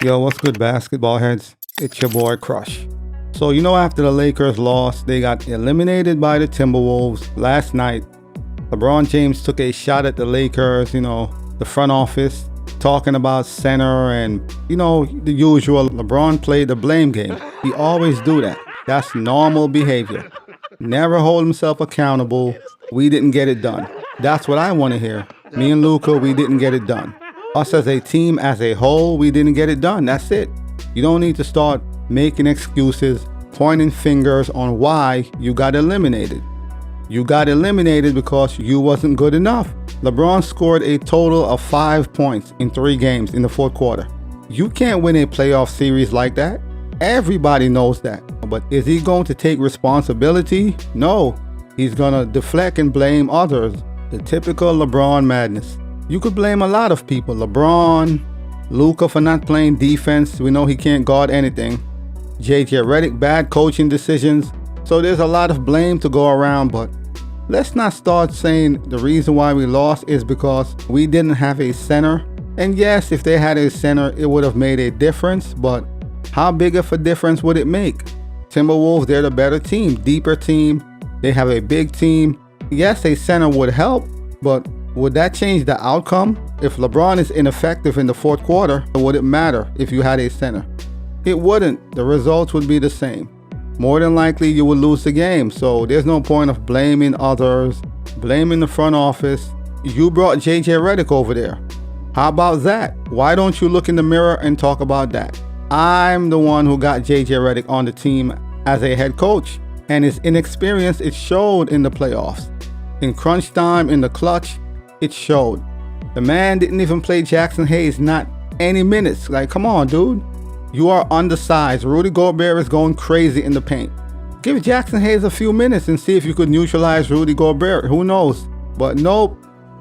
Yo, what's good, basketball heads? It's your boy Crush. So, after the Lakers lost, they got eliminated by the Timberwolves last night. LeBron James took a shot at the Lakers, the front office, talking about center and, the usual. LeBron played the blame game. He always do that. That's normal behavior. Never hold himself accountable. We didn't get it done. That's what I want to hear. Me and Luka, we didn't get it done. Us as a team, as a whole, we didn't get it done. That's it. You don't need to start making excuses, pointing fingers on why you got eliminated. You got eliminated because you wasn't good enough. LeBron scored a total of 5 points in 3 games in the fourth quarter. You can't win a playoff series like that. Everybody knows that. But is he going to take responsibility? No. He's going to deflect and blame others. The typical LeBron madness. You could blame a lot of people. LeBron, Luka for not playing defense. We know he can't guard anything. JJ Redick, bad coaching decisions. So there's a lot of blame to go around, but let's not start saying the reason why we lost is because we didn't have a center. And yes, if they had a center, it would have made a difference, but how big of a difference would it make? Timberwolves, they're the better team, deeper team. They have a big team. Yes, a center would help, but would that change the outcome? If LeBron is ineffective in the fourth quarter, would it matter if you had a center? It wouldn't. The results would be the same. More than likely, you would lose the game. So there's no point of blaming others, blaming the front office. You brought JJ Redick over there. How about that? Why don't you look in the mirror and talk about that? I'm the one who got JJ Redick on the team as a head coach. And his inexperience, it showed in the playoffs. In crunch time, in the clutch, it showed. The man didn't even play Jackson Hayes, not any minutes. Like, come on, dude. You are undersized. Rudy Gobert is going crazy in the paint. Give Jackson Hayes a few minutes and see if you could neutralize Rudy Gobert. Who knows? But nope.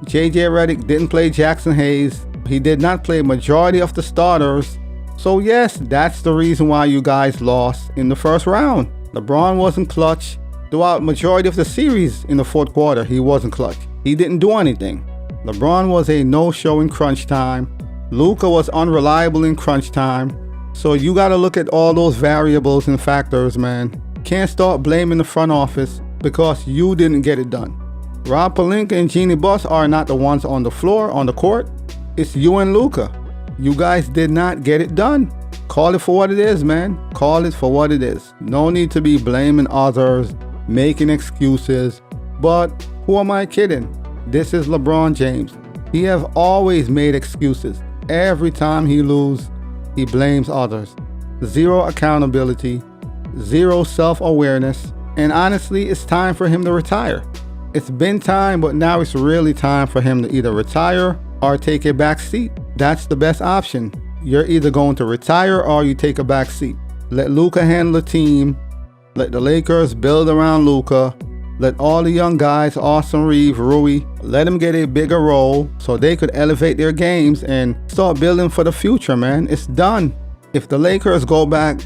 JJ Redick didn't play Jackson Hayes. He did not play majority of the starters. So yes, that's the reason why you guys lost in the first round. LeBron wasn't clutch. Throughout majority of the series in the fourth quarter, he wasn't clutch. He didn't do anything. LeBron was a no-show in crunch time. Luka was unreliable in crunch time. So you got to look at all those variables and factors, man. Can't start blaming the front office because you didn't get it done. Rob Pelinka and Jeannie Buss are not the ones on the floor, on the court. It's you and Luka. You guys did not get it done. Call it for what it is, man. Call it for what it is. No need to be blaming others, making excuses. But who am I kidding? This is LeBron James. He have always made excuses. Every time he loses, he blames others. Zero accountability, zero self-awareness, and honestly, it's time for him to retire. It's been time, but now it's really time for him to either retire or take a back seat. That's the best option. You're either going to retire or you take a back seat. Let Luka handle the team. Let the Lakers build around Luka. Let all the young guys, Austin Reeves, Rui, let them get a bigger role so they could elevate their games and start building for the future, man. It's done. If the Lakers go back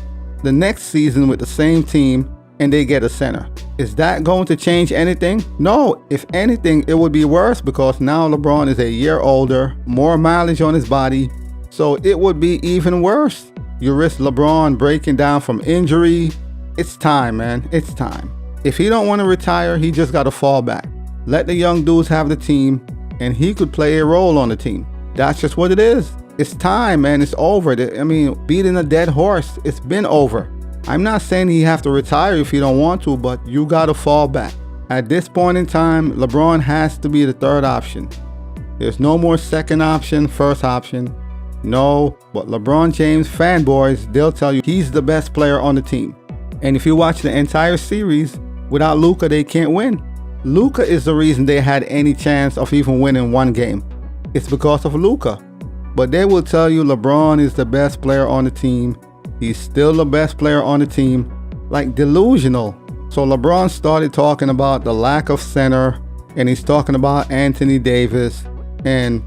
the next season with the same team and they get a center, is that going to change anything? No. If anything, it would be worse because now LeBron is a year older, more mileage on his body. So it would be even worse. You risk LeBron breaking down from injury. It's time, man. It's time. If he don't want to retire, he just got to fall back. Let the young dudes have the team, and he could play a role on the team. That's just what it is. It's time, man. It's over. Beating a dead horse, it's been over. I'm not saying he have to retire if he don't want to, but you got to fall back. At this point in time, LeBron has to be the third option. There's no more second option, first option. No, but LeBron James fanboys, they'll tell you he's the best player on the team. And if you watch the entire series, without Luka, they can't win. Luka is the reason they had any chance of even winning one game. It's because of Luka. But they will tell you LeBron is the best player on the team. He's still the best player on the team. Like delusional. So LeBron started talking about the lack of center, and he's talking about Anthony Davis. And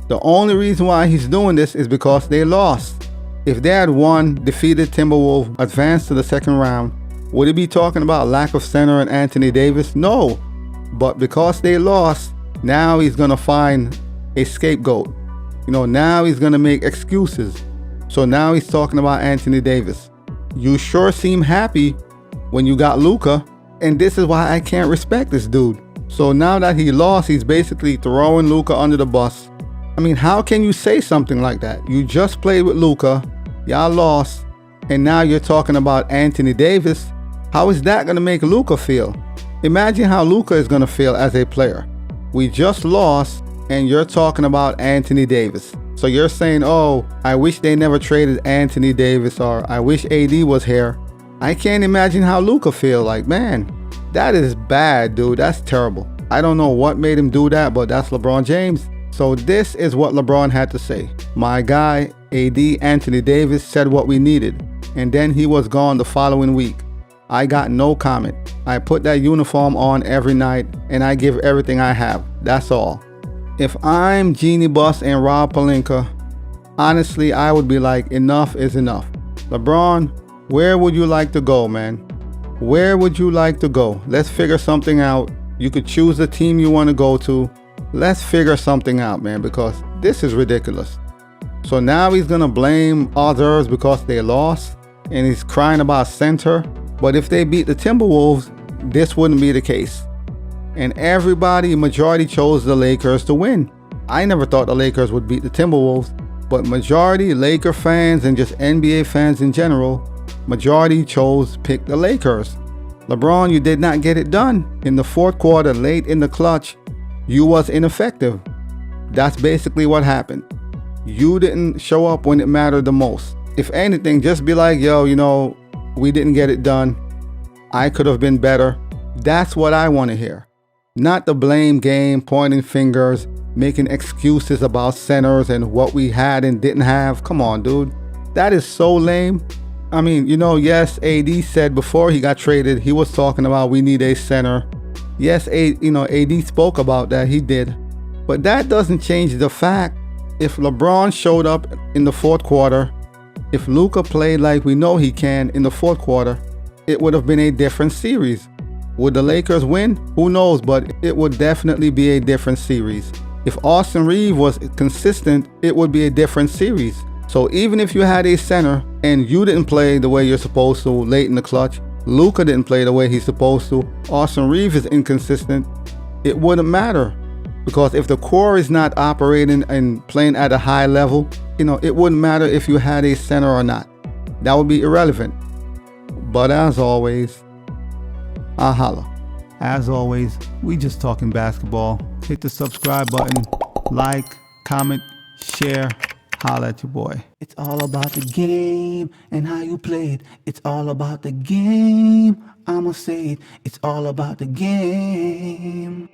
the only reason why he's doing this is because they lost. If they had won, defeated Timberwolves, advanced to the second round, would he be talking about lack of center and Anthony Davis? No. But because they lost, now he's going to find a scapegoat. Now he's going to make excuses. So now he's talking about Anthony Davis. You sure seem happy when you got Luka, and this is why I can't respect this dude. So now that he lost, he's basically throwing Luka under the bus. I mean, how can you say something like that? You just played with Luka, y'all lost, and now you're talking about Anthony Davis. How is that going to make Luka feel? Imagine how Luka is going to feel as a player. We just lost, and you're talking about Anthony Davis. So you're saying, oh, I wish they never traded Anthony Davis, or I wish AD was here. I can't imagine how Luka feel. Like, man, that is bad, dude. That's terrible. I don't know what made him do that, but that's LeBron James. So this is what LeBron had to say. My guy, AD Anthony Davis, said what we needed, and then he was gone the following week. I got no comment. I put that uniform on every night, and I give everything I have. That's all. If I'm Jeannie Buss and Rob Pelinka, honestly, I would be like, enough is enough. LeBron, where would you like to go, man? Where would you like to go? Let's figure something out. You could choose the team you want to go to. Let's figure something out, man, because this is ridiculous. So now he's going to blame others because they lost, and he's crying about center. But if they beat the Timberwolves, this wouldn't be the case. And everybody, majority, chose the Lakers to win. I never thought the Lakers would beat the Timberwolves, but majority Laker fans and just NBA fans in general, majority pick the Lakers. LeBron, you did not get it done. In the fourth quarter, late in the clutch, you was ineffective. That's basically what happened. You didn't show up when it mattered the most. If anything, just be like, yo, we didn't get it done. I could have been better. That's what I want to hear. Not the blame game, pointing fingers, making excuses about centers and what we had and didn't have. Come on, dude. That is so lame. I mean, yes, AD said before he got traded, he was talking about we need a center. Yes, AD spoke about that. He did. But that doesn't change the fact, if LeBron showed up in the fourth quarter, if Luka played like we know he can in the fourth quarter, it would have been a different series. Would the Lakers win? Who knows, but it would definitely be a different series. If Austin Reeves was consistent, it would be a different series. So even if you had a center and you didn't play the way you're supposed to late in the clutch, Luka didn't play the way he's supposed to, Austin Reeves is inconsistent, it wouldn't matter. Because if the core is not operating and playing at a high level, it wouldn't matter if you had a center or not. That would be irrelevant. But as always, I holla. As always, we just talking basketball. Hit the subscribe button, like, comment, share. Holla at your boy. It's all about the game and how you play it. It's all about the game. I'ma say it. It's all about the game.